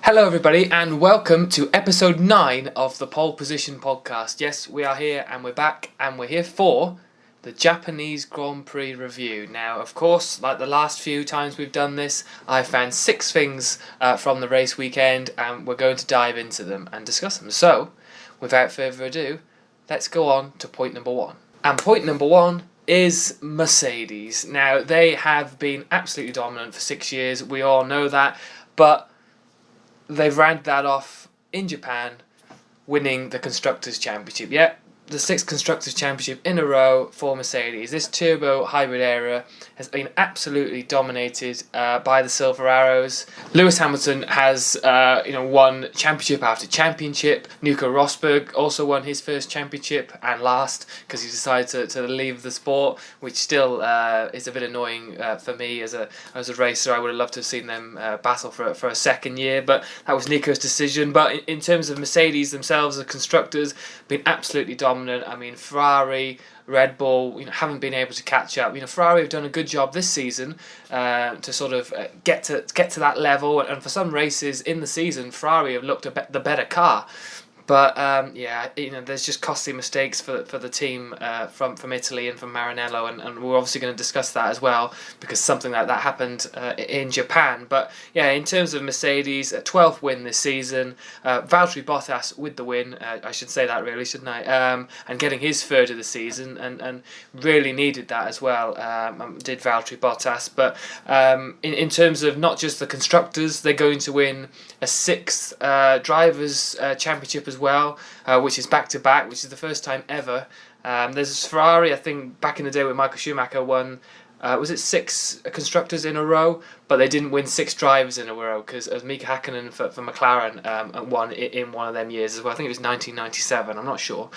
Hello everybody and welcome to episode 9 of the Pole Position podcast. Yes, we are here and we're back and we're here for the Japanese Grand Prix review. Now, of course, like the last few times we've done this, I found 6 things from the race weekend and we're going to dive into them and discuss them. So, without further ado, let's go on to point number 1. And point number 1 is Mercedes. Now, they have been absolutely dominant for 6 years, we all know that, but they've rounded that off in Japan, winning the Constructors' Championship. Yeah, the 6th Constructors' Championship in a row for Mercedes. This turbo hybrid era has been absolutely dominated by the Silver Arrows. Lewis Hamilton has won championship after championship. Nico Rosberg also won his first championship and last because he decided to leave the sport, which still is a bit annoying for me as a racer. I would have loved to have seen them battle for a second year, but that was Nico's decision. But in terms of Mercedes themselves, the constructors, been absolutely dominant. I mean, Ferrari, Red Bull, haven't been able to catch up. Ferrari have done a good job this season to sort of get to that level, and for some races in the season, Ferrari have looked the better car. But there's just costly mistakes for the team from Italy and from Maranello, and we're obviously going to discuss that as well because something like that happened in Japan. But yeah, in terms of Mercedes, a 12th win this season, Valtteri Bottas with the win. I should say that really, shouldn't I? And getting his third of the season, and really needed that as well. Did Valtteri Bottas, but in terms of not just the constructors, they're going to win a 6th drivers' championship as well, which is back-to-back, which is the first time ever. There's Ferrari, I think, back in the day when Michael Schumacher won, was it 6 constructors in a row? But they didn't win 6 drivers in a row because Mika Hakkinen for McLaren won in one of them years as well. I think it was 1997, I'm not sure.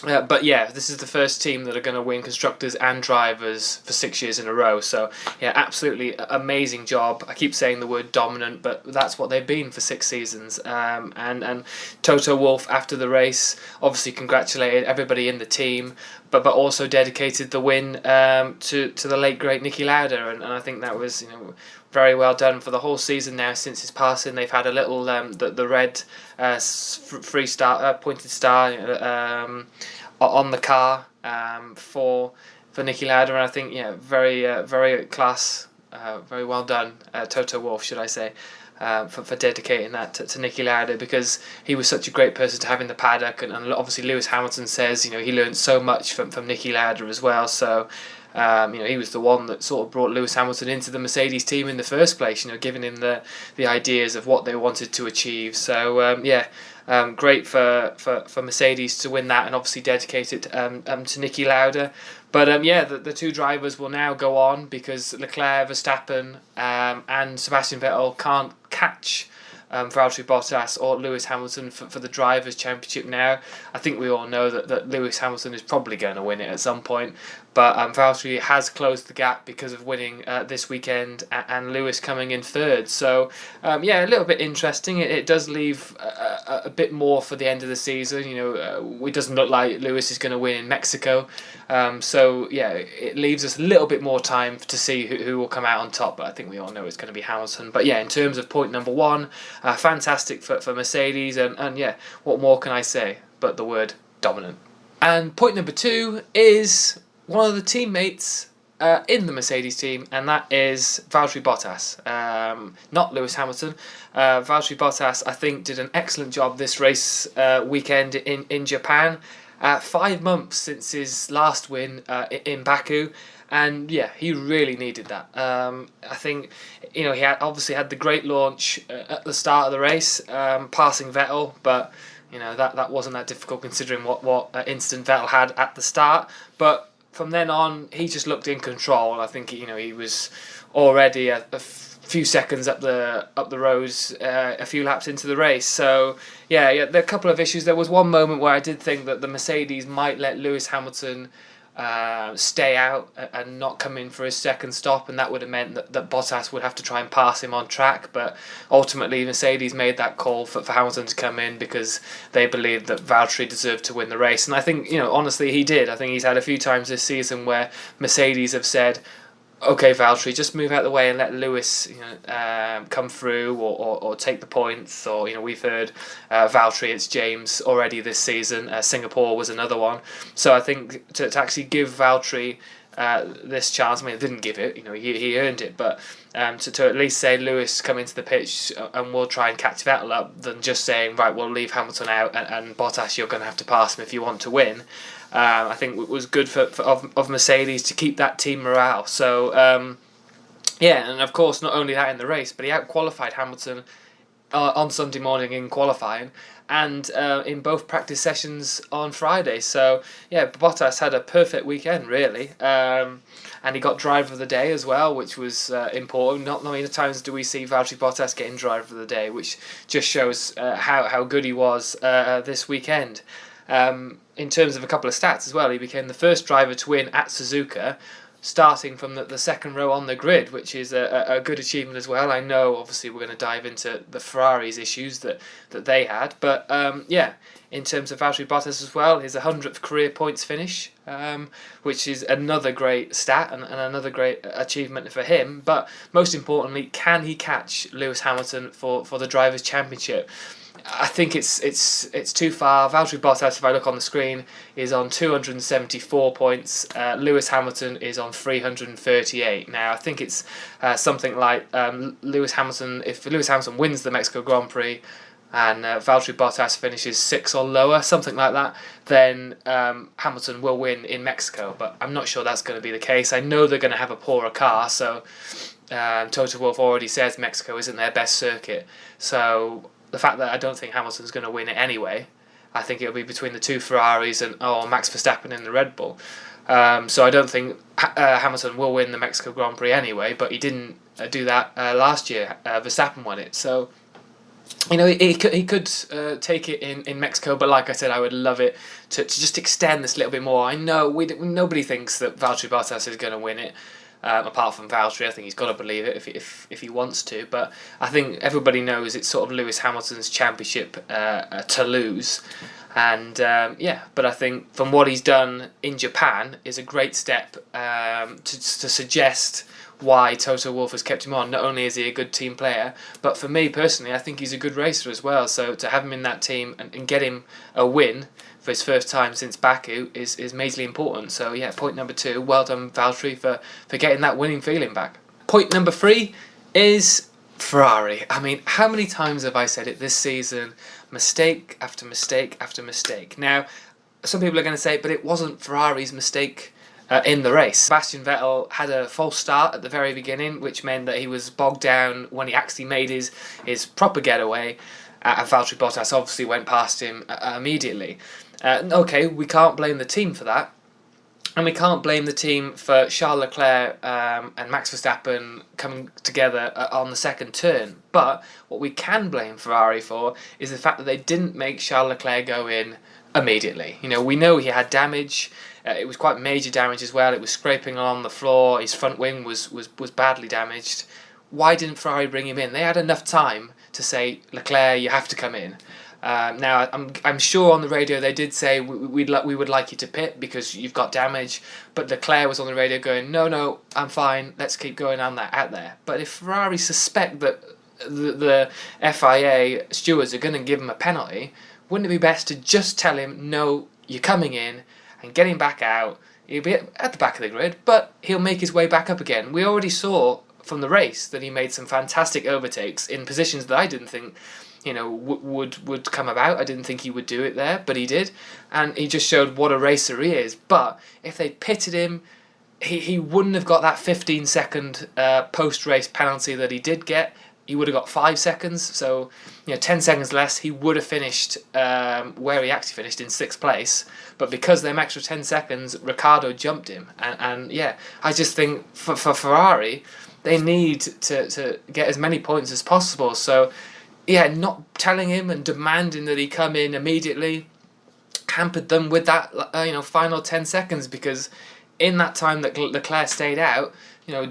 But yeah, this is the first team that are going to win constructors and drivers for 6 years in a row. So yeah, absolutely amazing job. I keep saying the word dominant, but that's what they've been for 6 seasons. And Toto Wolff after the race obviously congratulated everybody in the team, but also dedicated the win to the late great Niki Lauda, and I think that was very well done for the whole season now since his passing. They've had a little the red free star pointed star on the car for Niki Lauda, and I think very class, very well done, Toto Wolff, should I say. For dedicating that to Niki Lauda, because he was such a great person to have in the paddock, and obviously Lewis Hamilton says he learned so much from Niki Lauda as well. So he was the one that sort of brought Lewis Hamilton into the Mercedes team in the first place. Giving him the ideas of what they wanted to achieve. So great for Mercedes to win that, and obviously dedicated to Niki Lauda. But the 2 drivers will now go on because Leclerc, Verstappen and Sebastian Vettel can't catch Valtteri Bottas or Lewis Hamilton for the Drivers' Championship now. I think we all know that Lewis Hamilton is probably going to win it at some point, but Valtteri has closed the gap because of winning this weekend and Lewis coming in 3rd. So a little bit interesting. It does leave a bit more for the end of the season. It doesn't look like Lewis is going to win in Mexico. It leaves us a little bit more time to see who will come out on top, but I think we all know it's going to be Hamilton. But in terms of point number 1, fantastic for Mercedes, and what more can I say but the word dominant. And point number 2 is one of the teammates in the Mercedes team, and that is Valtteri Bottas, not Lewis Hamilton. Valtteri Bottas, I think, did an excellent job this race weekend in Japan. 5 months since his last win in Baku, and he really needed that. I think he obviously had the great launch at the start of the race, passing Vettel, but that wasn't that difficult considering what instant Vettel had at the start. But from then on, he just looked in control. I think he was already a few seconds up the rows, a few laps into the race. So there are a couple of issues. There was one moment where I did think that the Mercedes might let Lewis Hamilton stay out and not come in for his second stop, and that would have meant that Bottas would have to try and pass him on track. But ultimately Mercedes made that call for Hamilton to come in because they believed that Valtteri deserved to win the race, and I think honestly he did. I think he's had a few times this season where Mercedes have said, okay, Valtteri, just move out of the way and let Lewis, come through or take the points. Or we've heard Valtteri, it's James already this season. Singapore was another one. So I think to actually give Valtteri this chance, I mean, I didn't give it, he earned it, but to at least say, Lewis, come into the pitch and we'll try and catch Vettel up, than just saying, right, we'll leave Hamilton out and Bottas, you're going to have to pass him if you want to win. I think it was good of Mercedes to keep that team morale. So, and of course, not only that in the race, but he out-qualified Hamilton on Sunday morning in qualifying and in both practice sessions on Friday. So, Bottas had a perfect weekend, really. And he got driver of the day as well, which was important. Not many times do we see Valtteri Bottas getting driver of the day, which just shows how good he was this weekend. In terms of a couple of stats as well, he became the first driver to win at Suzuka, starting from the second row on the grid, which is a good achievement as well. I know, obviously, we're going to dive into the Ferrari's issues that they had, but in terms of Valtteri Bottas as well, his 100th career points finish, which is another great stat and another great achievement for him. But most importantly, can he catch Lewis Hamilton for the Drivers' Championship? I think it's too far. Valtteri Bottas, if I look on the screen, is on 274 points. Lewis Hamilton is on 338. Now, I think it's something like Lewis Hamilton. If Lewis Hamilton wins the Mexico Grand Prix and Valtteri Bottas finishes 6th or lower, something like that, then Hamilton will win in Mexico. But I'm not sure that's going to be the case. I know they're going to have a poorer car, so Toto Wolff already says Mexico isn't their best circuit. So the fact that I don't think Hamilton's going to win it anyway, I think it'll be between the two Ferraris and Max Verstappen in the Red Bull. So I don't think Hamilton will win the Mexico Grand Prix anyway, but he didn't do that last year. Verstappen won it. So, he could take it in Mexico, but like I said, I would love it to just extend this a little bit more. I know nobody thinks that Valtteri Bottas is going to win it. Apart from Valtteri, I think he's got to believe it if he wants to. But I think everybody knows it's sort of Lewis Hamilton's championship to lose. And but I think from what he's done in Japan is a great step to suggest why Toto Wolff has kept him on. Not only is he a good team player, but for me personally, I think he's a good racer as well. So to have him in that team and get him a win for his first time since Baku is majorly important. So point number 2, well done Valtteri for getting that winning feeling back. Point number 3 is Ferrari. I mean, how many times have I said it this season? Mistake after mistake after mistake. Now, some people are going to say, but it wasn't Ferrari's mistake in the race. Sebastian Vettel had a false start at the very beginning, which meant that he was bogged down when he actually made his proper getaway, and Valtteri Bottas obviously went past him immediately. Okay, we can't blame the team for that, and we can't blame the team for Charles Leclerc and Max Verstappen coming together on the second turn. But what we can blame Ferrari for is the fact that they didn't make Charles Leclerc go in immediately. We know he had damage. It was quite major damage as well. It was scraping along the floor. His front wing was badly damaged. Why didn't Ferrari bring him in? They had enough time to say, Leclerc, you have to come in. Now, I'm sure on the radio they did say we would like you to pit because you've got damage, but Leclerc was on the radio going, no, I'm fine, let's keep going on that out there. But if Ferrari suspect that the FIA stewards are going to give him a penalty, wouldn't it be best to just tell him, no, you're coming in, and get him back out? He'll be at the back of the grid, but he'll make his way back up again. We already saw from the race that he made some fantastic overtakes in positions that I didn't think would come about. I didn't think he would do it there, but he did, and he just showed what a racer he is. But if they pitted him, he wouldn't have got that 15-second post-race penalty that he did get. He would have got 5 seconds, so 10 seconds less, he would have finished where he actually finished, in 6th place. But because of them extra 10 seconds, Ricciardo jumped him. And I just think for Ferrari, they need to get as many points as possible. So, not telling him and demanding that he come in immediately hampered them with that final 10 seconds, because in that time that Leclerc stayed out,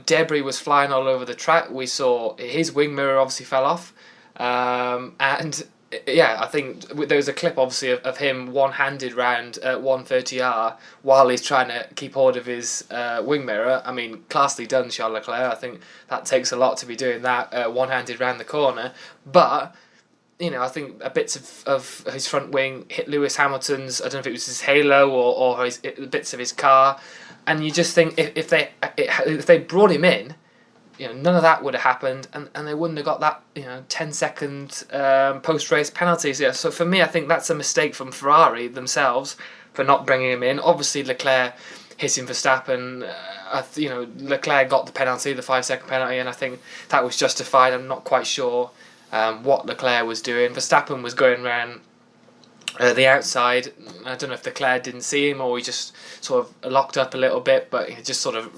debris was flying all over the track. We saw his wing mirror obviously fell off, and yeah, I think there was a clip obviously of him one-handed round 130R while he's trying to keep hold of his wing mirror. I mean, classily done, Charles Leclerc. I think that takes a lot to be doing that one-handed round the corner. But I think bits of his front wing hit Lewis Hamilton's. I don't know if it was his halo or bits of his car, and you just think if they brought him in, none of that would have happened, and they wouldn't have got that 10-second post-race penalties. Yeah, so for me, I think that's a mistake from Ferrari themselves for not bringing him in. Obviously, Leclerc hitting Verstappen. Leclerc got the penalty, the 5-second penalty, and I think that was justified. I'm not quite sure what Leclerc was doing. Verstappen was going around the outside. I don't know if Leclerc didn't see him or he just sort of locked up a little bit, but he just sort of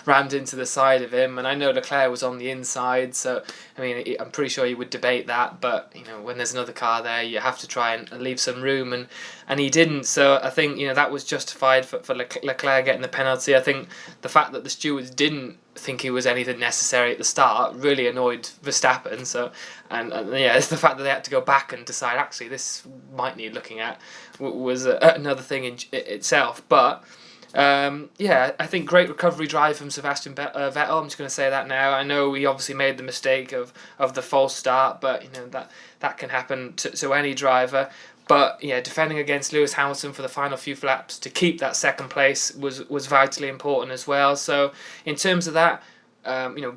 rammed into the side of him. And I know Leclerc was on the inside, so I mean, I'm pretty sure he would debate that. But when there's another car there, you have to try and leave some room, and he didn't. So I think that was justified for Leclerc getting the penalty. I think the fact that the stewards didn't think he was anything necessary at the start really annoyed Verstappen. So and it's the fact that they had to go back and decide actually this might need looking at was another thing in itself. But I think great recovery drive from Sebastian Vettel. I'm just going to say that now. I know he obviously made the mistake of the false start, but that can happen to any driver. But defending against Lewis Hamilton for the final few laps to keep that second place was vitally important as well. So in terms of that,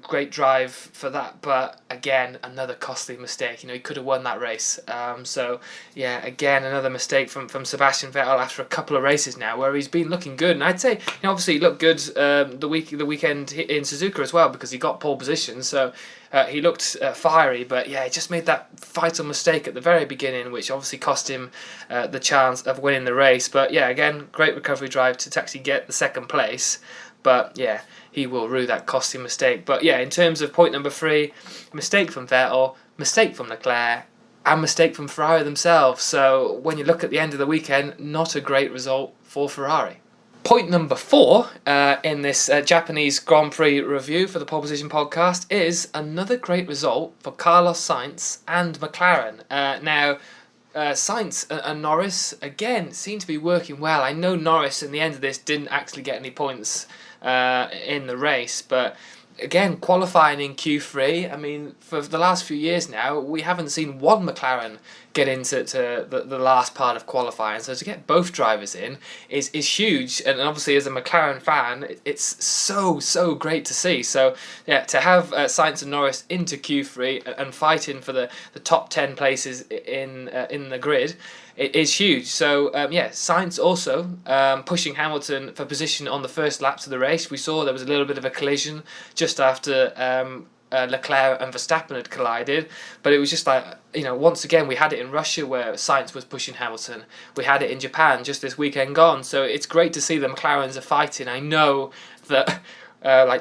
great drive for that. But again, another costly mistake. He could have won that race. Again, another mistake from Sebastian Vettel after a couple of races now where he's been looking good. And I'd say obviously he looked good the weekend in Suzuka as well because he got pole position. So he looked fiery, but he just made that vital mistake at the very beginning, which obviously cost him the chance of winning the race. But again, great recovery drive to actually get the second place. But he will rue that costly mistake. But in terms of point number 3, mistake from Vettel, mistake from Leclerc, and mistake from Ferrari themselves. So when you look at the end of the weekend, not a great result for Ferrari. Point number 4 in this Japanese Grand Prix review for the Pole Position podcast is another great result for Carlos Sainz and McLaren. Now, Sainz and Norris, again, seem to be working well. I know Norris, in the end of this, didn't actually get any points in the race, but again, qualifying in Q3, I mean, for the last few years now, we haven't seen one McLaren get into the last part of qualifying. So to get both drivers in is huge. And obviously, as a McLaren fan, it's so great to see. So, to have Sainz and Norris into Q3 and fighting for the top 10 places in the grid, it is huge. So, Sainz also pushing Hamilton for position on the first laps of the race. We saw there was a little bit of a collision just after Leclerc and Verstappen had collided, but it was just like, once again we had it in Russia where Sainz was pushing Hamilton. We had it in Japan just this weekend gone. So it's great to see the McLarens are fighting. I know that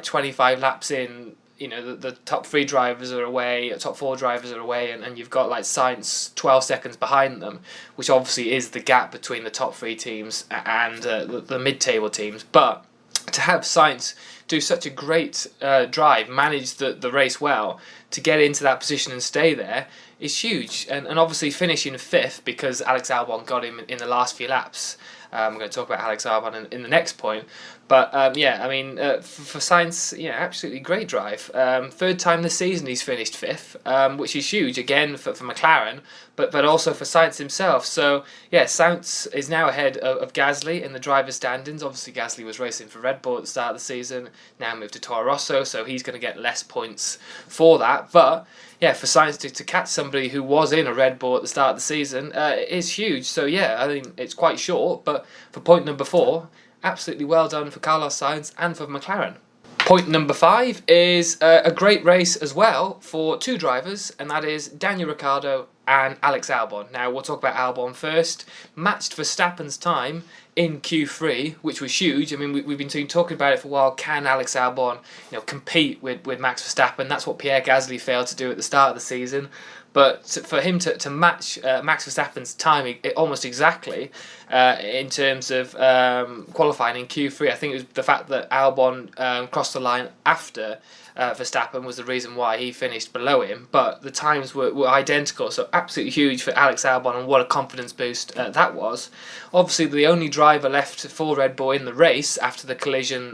25 laps in, the top 3 drivers are away, top 4 drivers are away, and you've got Sainz 12 seconds behind them, which obviously is the gap between the top 3 teams and the mid-table teams. But to have Sainz do such a great drive, manage the race well, to get into that position and stay there is huge. And obviously finishing 5th because Alex Albon got him in the last few laps. I'm going to talk about Alex Albon in the next point. But for Sainz, absolutely great drive. 3rd time this season he's finished 5th, which is huge again for McLaren, but also for Sainz himself. So Sainz is now ahead of Gasly in the driver's standings. Obviously Gasly was racing for Red Bull at the start of the season, now moved to Toro Rosso, so he's going to get less points for that. But for Sainz to catch somebody who was in a Red Bull at the start of the season is huge. So I mean, it's quite short, but for point number 4, absolutely well done for Carlos Sainz and for McLaren. Point number 5 is a great race as well for 2 drivers, and that is Daniel Ricciardo and Alex Albon. Now, we'll talk about Albon first. Matched Verstappen's time in Q3, which was huge. I mean, we've been talking about it for a while. Can Alex Albon, compete with Max Verstappen? That's what Pierre Gasly failed to do at the start of the season. But for him to match Max Verstappen's time almost exactly in terms of qualifying in Q3, I think it was the fact that Albon crossed the line after Verstappen was the reason why he finished below him. But the times were identical, so absolutely huge for Alex Albon, and what a confidence boost that was. Obviously, the only driver left for Red Bull in the race after the collision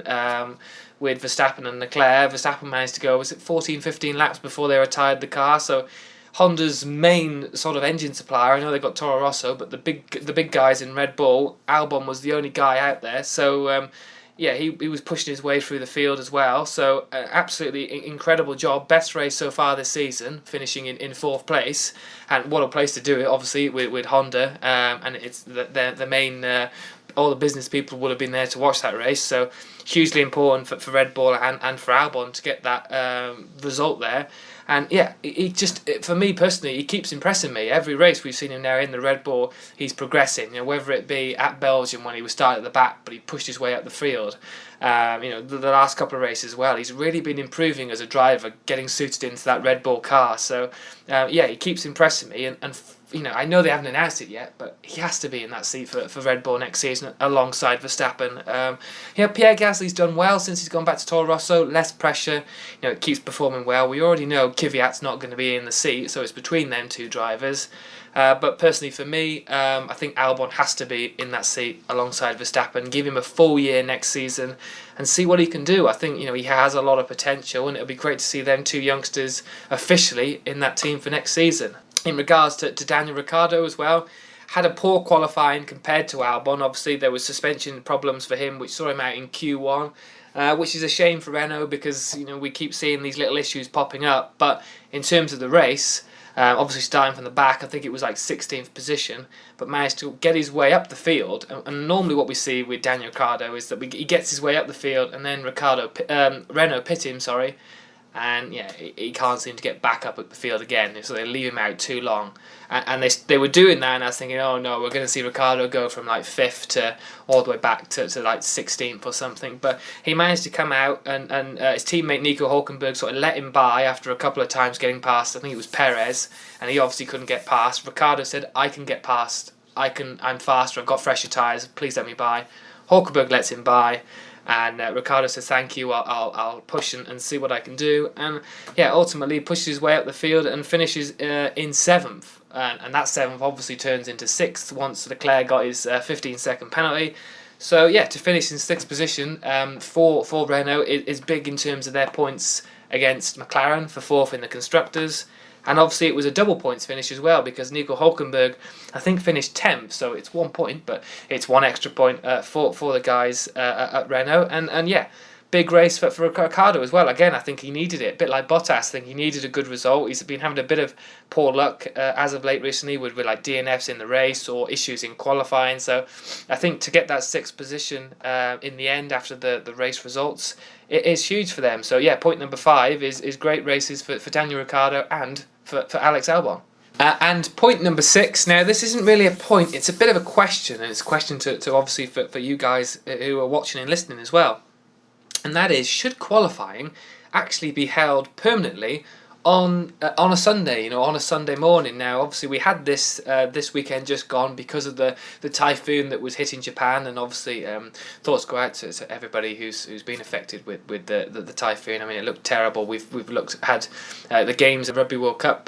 with Verstappen and Leclerc. Verstappen managed to go, 14, 15 laps before they retired the car, so Honda's main sort of engine supplier, I know they got Toro Rosso, but the big guys in Red Bull, Albon was the only guy out there. So he was pushing his way through the field as well. So absolutely incredible job. Best race so far this season, finishing in fourth place. And what a place to do it, obviously, with Honda. And it's the main... all the business people would have been there to watch that race. So hugely important for Red Bull and for Albon to get that result there. And yeah, he just, for me personally, he keeps impressing me. Every race we've seen him now in the Red Bull, he's progressing. Whether it be at Belgium when he was starting at the back, but he pushed his way up the field. The last couple of races as well, he's really been improving as a driver, getting suited into that Red Bull car. So he keeps impressing me. And I know they haven't announced it yet, but he has to be in that seat for Red Bull next season alongside Verstappen. Pierre Gasly's done well since he's gone back to Toro Rosso. Less pressure, it keeps performing well. We already know Kvyat's not going to be in the seat, so it's between them two drivers. But personally for me, I think Albon has to be in that seat alongside Verstappen. Give him a full year next season and see what he can do. I think he has a lot of potential, and it'll be great to see them two youngsters officially in that team for next season. In regards to Daniel Ricciardo as well, had a poor qualifying compared to Albon. Obviously, there was suspension problems for him, which saw him out in Q1, which is a shame for Renault because we keep seeing these little issues popping up. But in terms of the race, obviously starting from the back, I think it was like 16th position, but managed to get his way up the field. And normally what we see with Daniel Ricciardo is that he gets his way up the field, and then Renault pit him, and he can't seem to get back up at the field again, so they leave him out too long. And they were doing that, and I was thinking, oh no, we're going to see Ricciardo go from like 5th to all the way back to like 16th or something. But he managed to come out, and his teammate Nico Hülkenberg sort of let him by after a couple of times getting past. I think it was Perez, and he obviously couldn't get past. Ricciardo said, I can get past, I'm faster, I've got fresher tyres, please let me by. Hülkenberg lets him by. And Ricciardo says, thank you, I'll push and see what I can do. And ultimately pushes his way up the field and finishes in 7th. And that 7th obviously turns into 6th once Leclerc got his 15-second penalty. So to finish in 6th position for Renault is big in terms of their points against McLaren for 4th in the Constructors. And obviously it was a double points finish as well, because Nico Hülkenberg, I think, finished 10th, so it's 1 point, but it's one extra point for the guys at Renault. And big race for Ricciardo as well. Again, I think he needed it, a bit like Bottas. I think he needed a good result. He's been having a bit of poor luck as of late recently with like DNFs in the race or issues in qualifying. So I think to get that 6th position in the end after the race results, it is huge for them. So point number 5 is great races for Daniel Ricciardo and for Alex Albon. And point number 6, now this isn't really a point, it's a bit of a question, and it's a question to obviously for you guys who are watching and listening as well. And that is, should qualifying actually be held permanently on a Sunday, on a Sunday morning? Now, obviously, we had this weekend just gone because of the typhoon that was hitting Japan, and obviously, thoughts go out to everybody who's been affected with the typhoon. I mean, it looked terrible. We've had the games of Rugby World Cup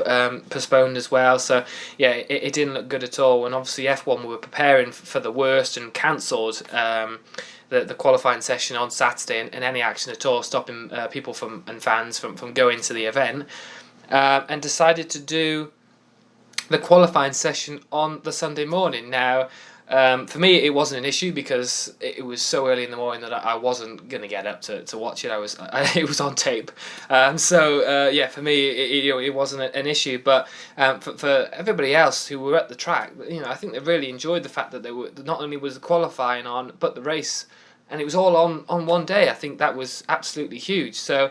postponed as well, so it didn't look good at all. And obviously, F1 were preparing for the worst and cancelled the qualifying session on Saturday and any action at all, stopping people and fans from going to the event, and decided to do the qualifying session on the Sunday morning. Now, for me, it wasn't an issue because it was so early in the morning that I wasn't going to get up to watch it. It was on tape, for me, it wasn't an issue. But for everybody else who were at the track, I think they really enjoyed the fact that they were not only was the qualifying on, but the race. And it was all on one day. I think that was absolutely huge. So,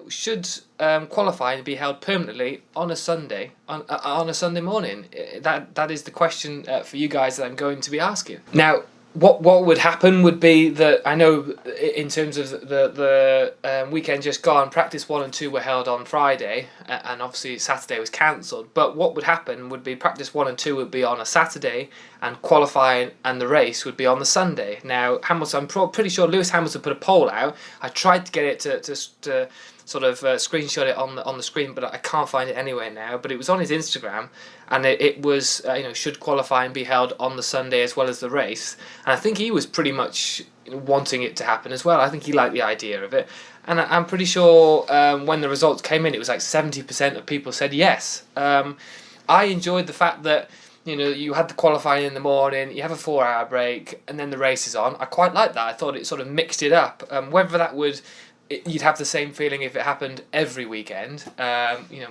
should qualifying be held permanently on a Sunday, on a Sunday morning? That is the question for you guys that I'm going to be asking. Now, What would happen would be that, I know in terms of the weekend just gone, practice 1 and 2 were held on Friday, and obviously Saturday was cancelled. But what would happen would be practice 1 and 2 would be on a Saturday, and qualifying and the race would be on the Sunday. Now Hamilton, I'm pretty sure Lewis Hamilton put a poll out. I tried to get it to sort of screenshot it on the screen, but I can't find it anywhere now. But it was on his Instagram, and it was should qualifying be held on the Sunday as well as the race. And I think he was pretty much wanting it to happen as well. I think he liked the idea of it, and I'm pretty sure when the results came in, it was like 70% of people said yes. I enjoyed the fact that you had the qualifying in the morning, you have a 4-hour break, and then the race is on. I quite like that. I thought it sort of mixed it up. Whether that would, you'd have the same feeling if it happened every weekend,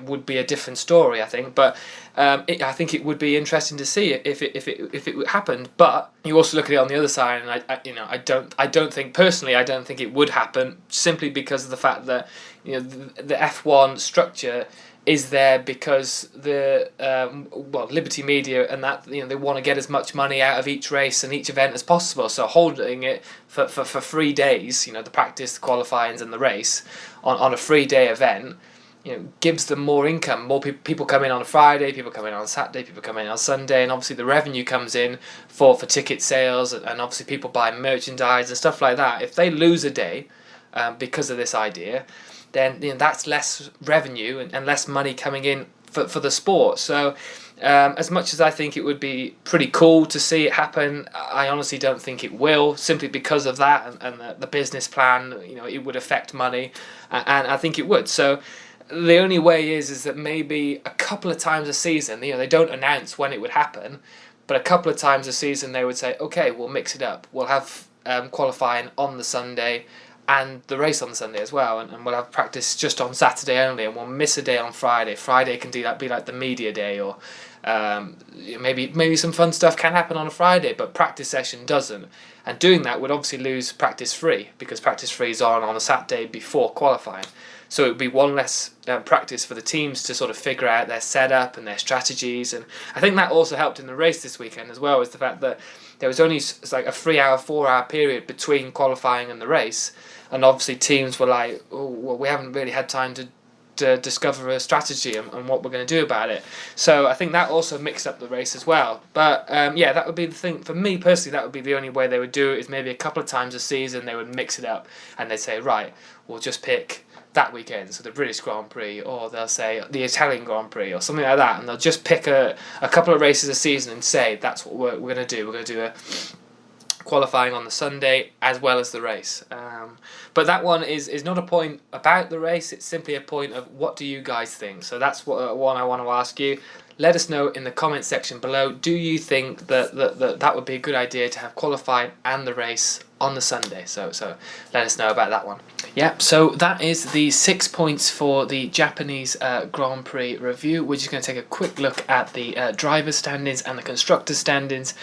would be a different story, I think. But I think it would be interesting to see if it happened. But you also look at it on the other side, and I don't think personally, I don't think it would happen, simply because of the fact that the F1 structure is there because the Liberty Media and that they want to get as much money out of each race and each event as possible. So holding it for 3 days, the practice, the qualifyings, and the race on a 3-day event, gives them more income. More people come in on a Friday, people come in on a Saturday, people come in on Sunday, and obviously the revenue comes in for ticket sales, and obviously people buy merchandise and stuff like that. If they lose a day because of this idea, then that's less revenue and less money coming in for the sport. So as much as I think it would be pretty cool to see it happen, I honestly don't think it will, simply because of that and the business plan. It would affect money, and I think it would. So the only way is that maybe a couple of times a season, they don't announce when it would happen, but a couple of times a season they would say, okay, we'll mix it up. We'll have qualifying on the Sunday and the race on the Sunday as well, and we'll have practice just on Saturday only, and we'll miss a day on Friday. Friday can be like the media day, or maybe some fun stuff can happen on a Friday, but practice session doesn't. And doing that would obviously lose practice 3, because practice 3 is on a Saturday before qualifying. So it would be one less practice for the teams to sort of figure out their setup and their strategies. And I think that also helped in the race this weekend as well, is the fact that there was only like a 3-hour, 4-hour period between qualifying and the race. And obviously teams were like, oh, well, we haven't really had time to discover a strategy and what we're going to do about it. So I think that also mixed up the race as well. But that would be the thing. For me personally, that would be the only way they would do it, is maybe a couple of times a season they would mix it up, and they'd say, right, we'll just pick that weekend, so the British Grand Prix, or they'll say the Italian Grand Prix or something like that, and they'll just pick a couple of races a season and say that's what we're going to do. We're going to do a qualifying on the Sunday as well as the race. But that one is not a point about the race, it's simply a point of what do you guys think. So that's one I want to ask you. Let us know in the comment section below, do you think that would be a good idea to have qualifying and the race on the Sunday? So let us know about that one. Yeah, so that is the 6 points for the Japanese Grand Prix review. We're just going to take a quick look at the driver standings and the constructor standings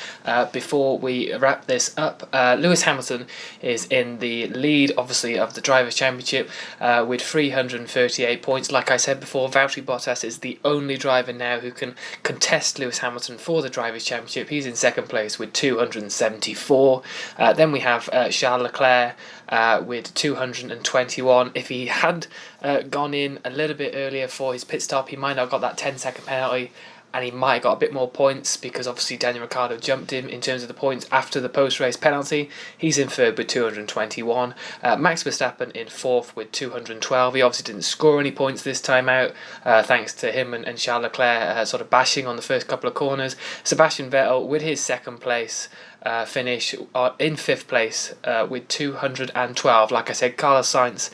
before we wrap this up. Lewis Hamilton is in the lead, obviously, of the Drivers' Championship with 338 points. Like I said before, Valtteri Bottas is the only driver now who can contest Lewis Hamilton for the Drivers' Championship. He's in second place with 274. Then we have Charles Leclerc with 221. If he had gone in a little bit earlier for his pit stop, he might not have got that 10-second penalty, and he might have got a bit more points, because obviously Daniel Ricciardo jumped him in terms of the points after the post-race penalty. He's in third with 221. Max Verstappen in fourth with 212. He obviously didn't score any points this time out, thanks to him and Charles Leclerc sort of bashing on the first couple of corners. Sebastian Vettel with his second place finish in fifth place with 212. Like I said, Carlos Sainz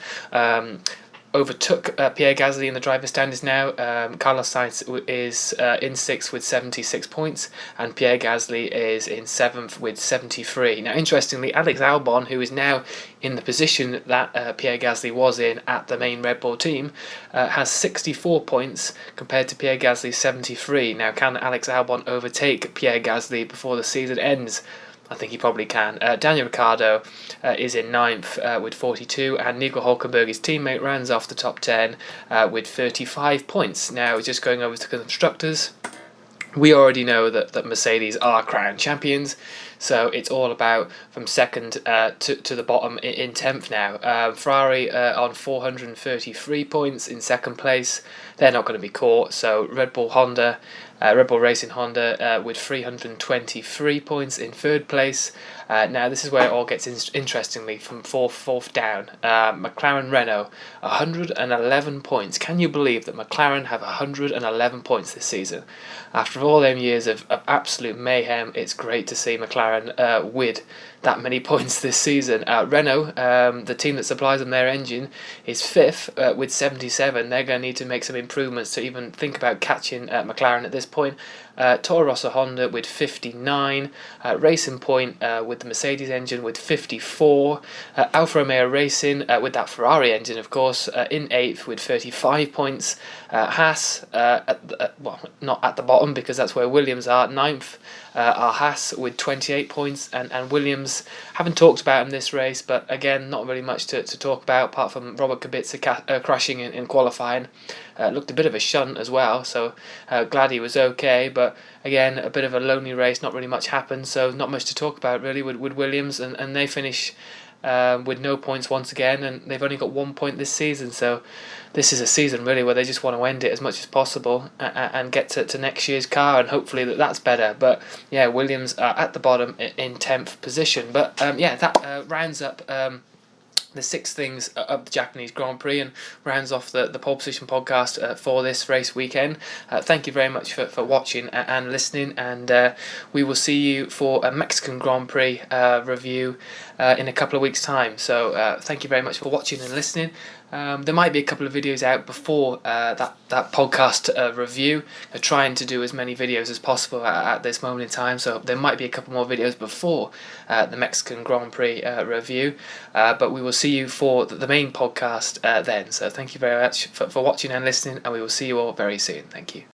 overtook Pierre Gasly in the driver's standings now. Carlos Sainz is in sixth with 76 points, and Pierre Gasly is in seventh with 73. Now, interestingly, Alex Albon, who is now in the position that Pierre Gasly was in at the main Red Bull team, has 64 points compared to Pierre Gasly's 73. Now, can Alex Albon overtake Pierre Gasly before the season ends? I think he probably can. Daniel Ricciardo is in ninth with 42, and Nico Hülkenberg, his teammate, rounds off the top 10 with 35 points. Now, just going over to constructors, we already know that Mercedes are crowned champions, So it's all about from second to the bottom in 10th now. Ferrari on 433 points in second place. They're not going to be caught. So Red Bull Racing Honda with 323 points in third place. Now this is where it all gets interestingly from fourth down. McLaren Renault 111 points. Can you believe that McLaren have 111 points this season? After all them years of absolute mayhem, it's great to see McLaren with that many points this season. Renault, the team that supplies them their engine, is fifth with 77. They're going to need to make some improvements to even think about catching McLaren at this point. Toro Rosso Honda with 59, Racing Point with the Mercedes engine with 54, Alfa Romeo Racing with that Ferrari engine, of course, in 8th with 35 points. Haas, not at the bottom because that's where Williams are. 9th are Haas with 28 points, and Williams, haven't talked about him this race, but again, not really much to talk about apart from Robert Kubica crashing in qualifying. Looked a bit of a shunt as well, so glad he was okay, but again, a bit of a lonely race, not really much happened, so not much to talk about really with Williams, and they finish with no points once again, and they've only got 1 point this season, so this is a season really where they just want to end it as much as possible and get to next year's car, and hopefully that's better. But yeah, Williams are at the bottom in 10th position, but that rounds up the 6 things of the Japanese Grand Prix and rounds off the pole position podcast for this race weekend. Thank you very much for watching and listening, and we will see you for a Mexican Grand Prix review in a couple of weeks' time. So thank you very much for watching and listening. There might be a couple of videos out before that podcast review. I'm trying to do as many videos as possible at this moment in time, so there might be a couple more videos before the Mexican Grand Prix review, but we will see you for the main podcast then. So thank you very much for watching and listening, and we will see you all very soon. Thank you.